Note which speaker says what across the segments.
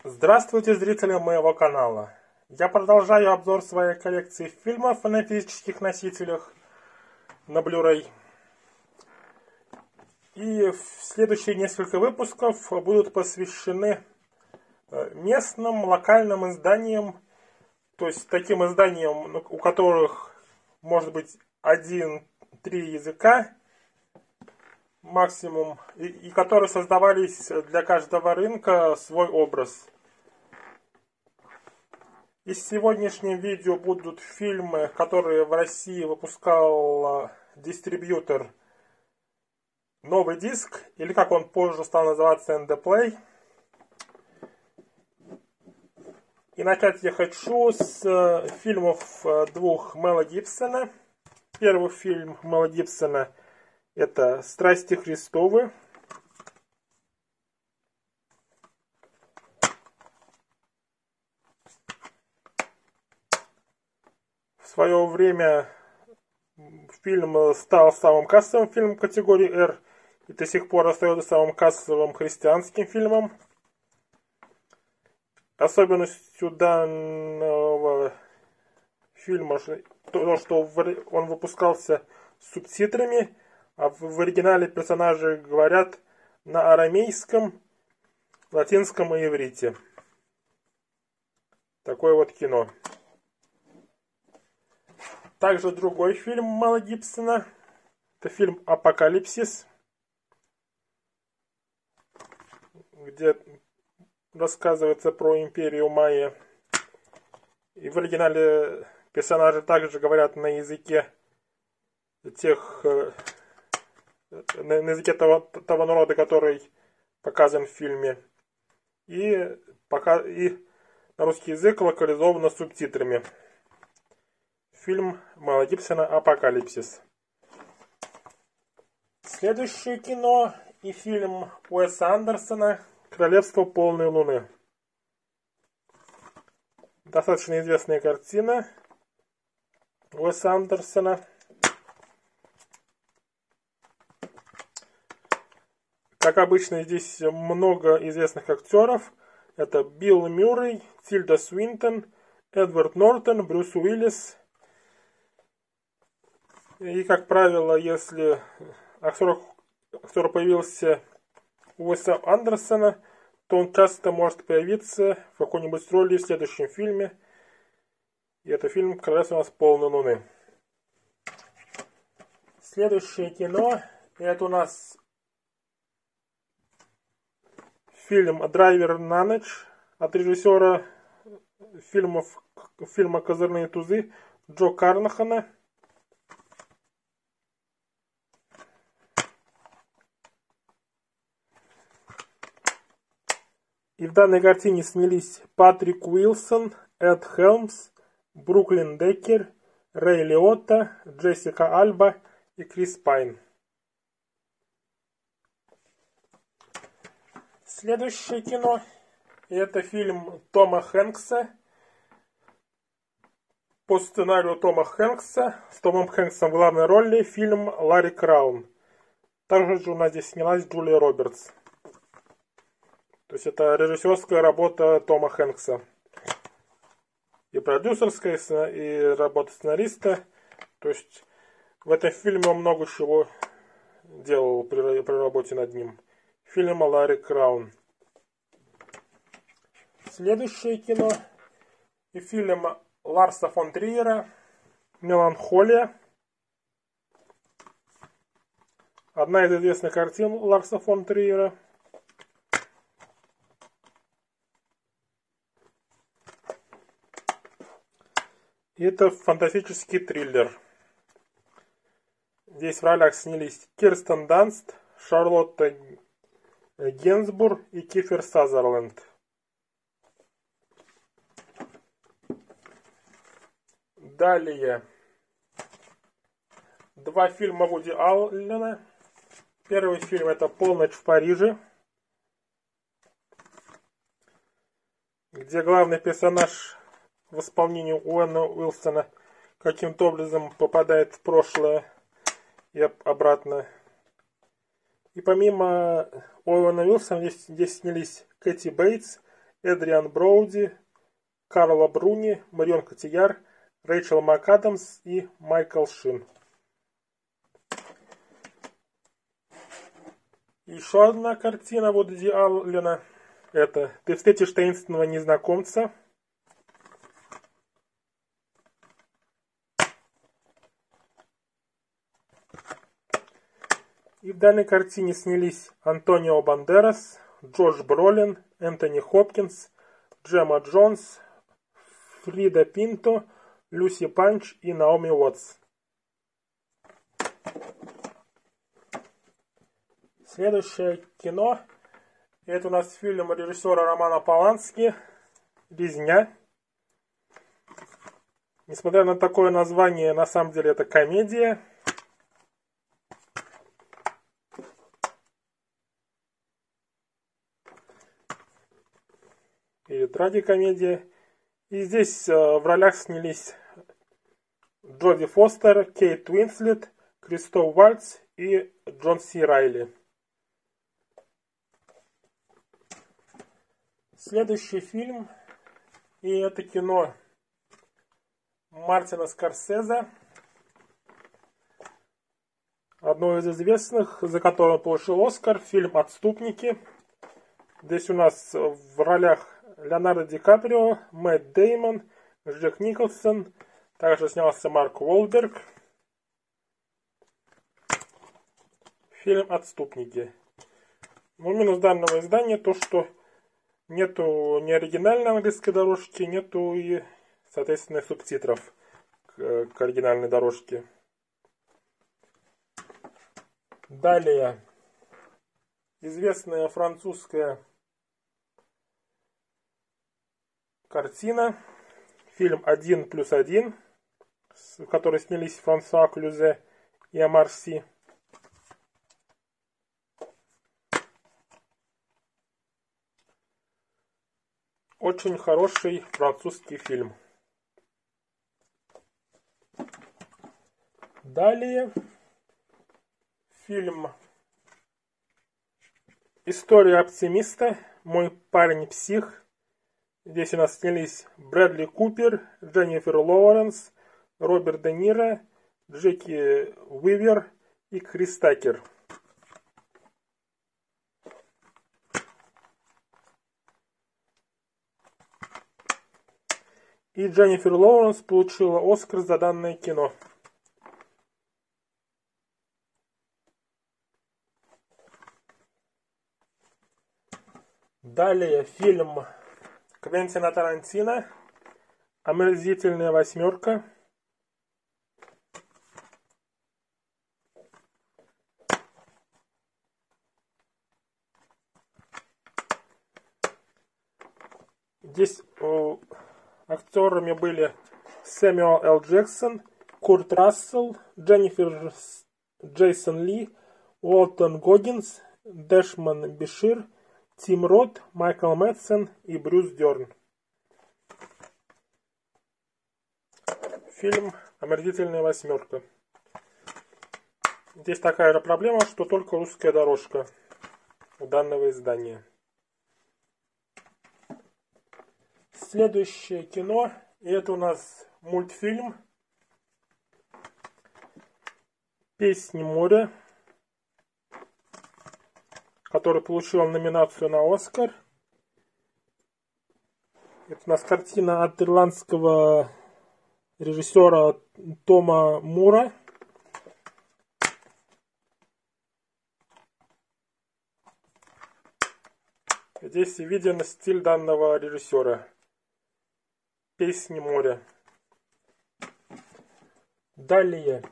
Speaker 1: Здравствуйте, зрители моего канала. Я продолжаю обзор своей коллекции фильмов на физических носителях на Blu-ray. И следующие несколько выпусков будут посвящены местным, локальным изданиям, то есть таким изданиям, у которых может быть 1-3 языка максимум, и которые создавались для каждого рынка свой образ. Из сегодняшнего видео будут фильмы, которые в России выпускал дистрибьютор Новый Диск, или как он позже стал называться, ND-Play. И начать я хочу с фильмов двух Мела Гибсона. Первый фильм Мела Гибсона — это «Страсти Христовы». В свое время фильм стал самым кассовым фильмом категории R и до сих пор остается самым кассовым христианским фильмом. Особенностью данного фильма то, что он выпускался с субтитрами, а в оригинале персонажи говорят на арамейском, латинском и иврите. Такое вот кино. Также другой фильм Мела Гибсона. Это фильм «Апокалипсис», где рассказывается про империю Майя. И в оригинале персонажи также говорят на языке на языке того народа, который показан в фильме. И на русский язык локализовано субтитрами. Фильм Мела Гибсона «Апокалипсис». Следующее кино и фильм Уэса Андерсона «Королевство полной луны». Достаточно известная картина Уэса Андерсона. Как обычно, здесь много известных актеров. Это Билл Мюррей, Тильда Свинтон, Эдвард Нортон, Брюс Уиллис. И, как правило, если актер появился у Уэса Андерсона, то он часто может появиться в какой-нибудь роли в следующем фильме. И это фильм «Королевство полной луны». Следующее кино — это у нас фильм «Драйвер на ночь» от режиссера фильма «Козырные тузы» Джо Карнахана. И в данной картине снялись Патрик Уилсон, Эд Хелмс, Бруклин Деккер, Рэй Лиотта, Джессика Альба и Крис Пайн. Следующее кино — это фильм Тома Хэнкса по сценарию Тома Хэнкса, с Томом Хэнксом в главной роли, фильм «Ларри Краун». Также у нас здесь снялась Джулия Робертс. То есть это режиссерская работа Тома Хэнкса. И продюсерская, и работа сценариста. То есть в этом фильме он много чего делал при работе над ним. Фильм «Ларри Краун». Следующее кино и фильм Ларса фон Триера «Меланхолия». Одна из известных картин Ларса фон Триера. И это фантастический триллер. Здесь в ролях снялись Кирстен Данст, Шарлотта Генсбур и Кифер Сазерленд. Далее. Два фильма Вуди Аллена. Первый фильм — это «Полночь в Париже», где главный персонаж в исполнении Уэна Уилсона каким-то образом попадает в прошлое и обратно. И помимо Оуэна Уилсона здесь снялись Кэти Бейтс, Эдриан Броуди, Карла Бруни, Марион Котийяр, Рэйчел МакАдамс и Майкл Шин. Еще одна картина Вуди Аллена. Это «Ты встретишь таинственного незнакомца». И в данной картине снялись Антонио Бандерас, Джош Бролин, Энтони Хопкинс, Джемма Джонс, Фрида Пинто, Люси Панч и Наоми Уотс. Следующее кино. Это у нас фильм режиссера Романа Полански «Резня». Несмотря на такое название, на самом деле это комедия. Или трагикомедия. И здесь в ролях снялись Джоди Фостер, Кейт Уинслет, Кристоф Вальтз и Джон Си Райли. Следующий фильм, и это кино Мартина Скорсезе, одно из известных, за которое он получил Оскар, фильм «Отступники». Здесь у нас в ролях Леонардо Ди Каприо, Мэтт Дэймон, Джек Николсон, также снялся Марк Уолберг. Фильм «Отступники». Но минус данного издания то, что нету ни оригинальной английской дорожки, нету и, соответственно, субтитров к оригинальной дорожке. Далее. Известная французская картина. Фильм «1+1», в которой снялись Франсуа Клюзе и Омар Си. Очень хороший французский фильм. Далее фильм «История оптимиста. Мой парень псих». Здесь у нас снялись Брэдли Купер, Дженнифер Лоуренс, Роберт Де Ниро, Джеки Уивер и Крис Такер. И Дженнифер Лоуренс получила Оскар за данное кино. Далее фильм Квентина Тарантино «Омерзительная восьмерка». Здесь актерами были Сэмюэл Л. Джексон, Курт Рассел, Дженнифер Джейсон Ли, Уолтон Гоггинс, Дэшмон Бешир, Тим Рот, Майкл Мэтсон и Брюс Дерн. Фильм «Омерзительная восьмерка». Здесь такая же проблема, что только русская дорожка у данного издания. Следующее кино, и это у нас мультфильм «Песнь моря», который получил номинацию на Оскар. Это у нас картина от ирландского режиссера Тома Мура. Здесь виден стиль данного режиссера. «Песни моря». Далее.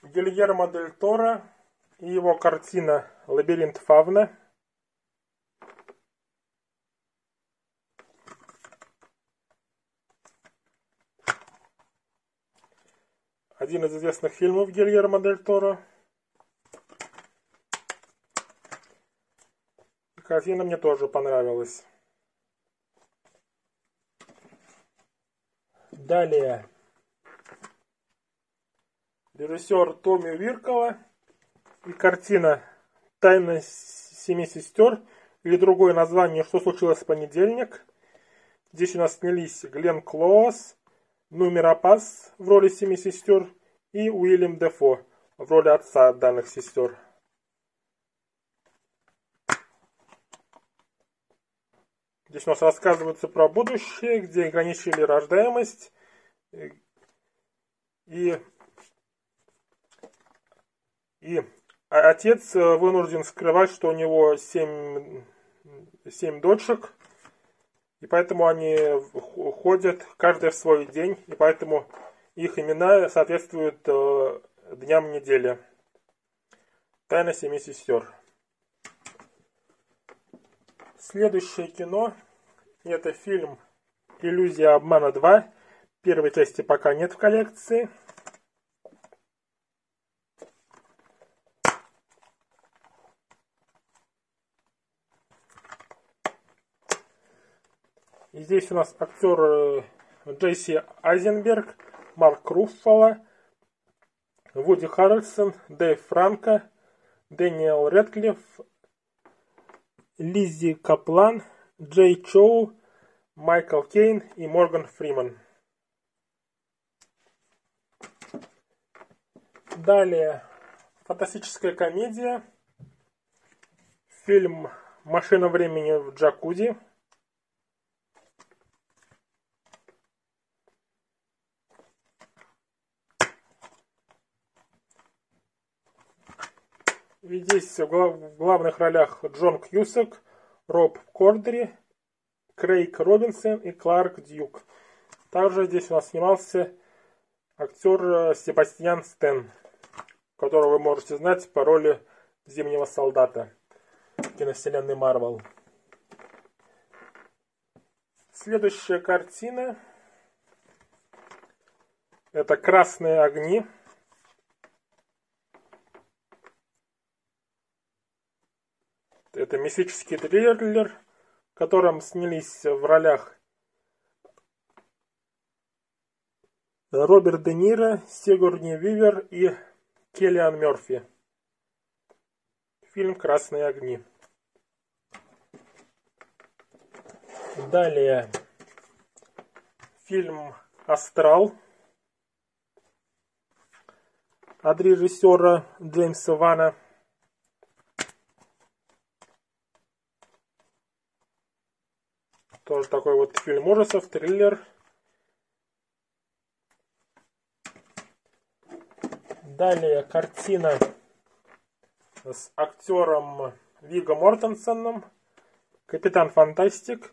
Speaker 1: Гильермо Дель Торо и его картина «Лабиринт Фавна». Один из известных фильмов Гильермо Дель Торо. И картина мне тоже понравилась. Далее. Режиссер Томми Виркола и картина «Тайна семи сестер» или другое название «Что случилось в понедельник». Здесь у нас снялись Гленн Клоуз, Нуми Рапаз в роли семи сестер и Уильям Дефо в роли отца данных сестер. Здесь у нас рассказывается про будущее, где ограничили рождаемость. И отец вынужден скрывать, что у него 7 дочек. И поэтому они ходят каждый в свой день. И поэтому их имена соответствуют дням недели. Тайна семи сестер. Следующее кино — это фильм «Иллюзия обмана 2». Первой части пока нет в коллекции. И здесь у нас актер Джесси Айзенберг, Марк Руффало, Вуди Харрельсон, Дэйв Франко, Дэниел Рэдклифф, Лиззи Каплан, Джей Чоу, Майкл Кейн и Морган Фриман. Далее фантастическая комедия. Фильм «Машина времени в джакузи». И здесь в главных ролях Джон Кьюсак, Роб Кордри, Крейг Робинсон и Кларк Дьюк. Также здесь у нас снимался актер Себастьян Стэн, которого вы можете знать по роли Зимнего солдата киновселенной Марвел. Следующая картина — это «Красные огни». Это мистический триллер, в котором снялись в ролях Роберт Де Ниро, Сигурни Вивер и Киллиан Мерфи. Фильм «Красные огни». Далее фильм «Астрал» от режиссера Джеймса Вана. Тоже такой вот фильм ужасов, триллер. Далее картина с актером Вигго Мортенсеном, Капитан Фантастик,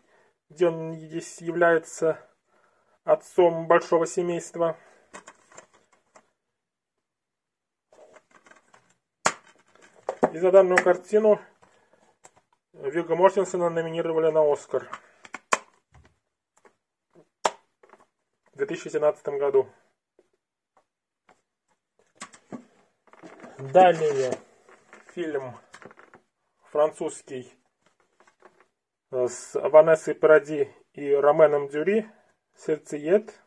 Speaker 1: где он здесь является отцом большого семейства. И за данную картину Вигго Мортенсена номинировали на Оскар в 2017 году. Далее фильм французский с Ванессой Паради и Роменом Дюри «Сердцеед».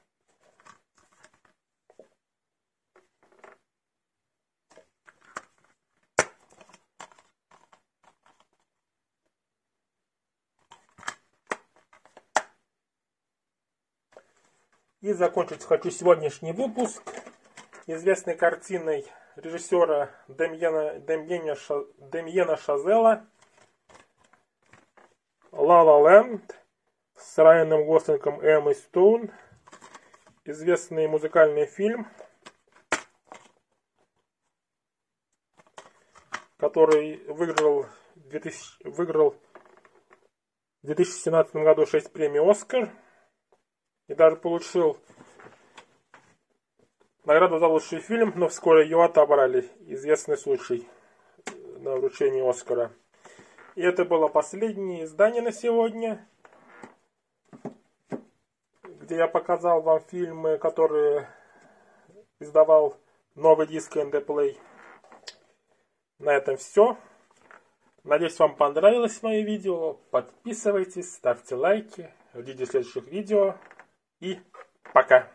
Speaker 1: И закончить хочу сегодняшний выпуск известной картиной режиссера Демьена Шазела «Ла Ла Ленд» с Райаном Гослингом и Эммой Стоун. Известный музыкальный фильм, который выиграл в 2017 году 6 премий «Оскар» и даже получил награду за лучший фильм, но вскоре ее отобрали. Известный случай на вручении Оскара. И это было последнее издание на сегодня, где я показал вам фильмы, которые издавал новый диск ND Play. На этом все. Надеюсь, вам понравилось мое видео. Подписывайтесь, ставьте лайки, ждите следующих видео. И пока!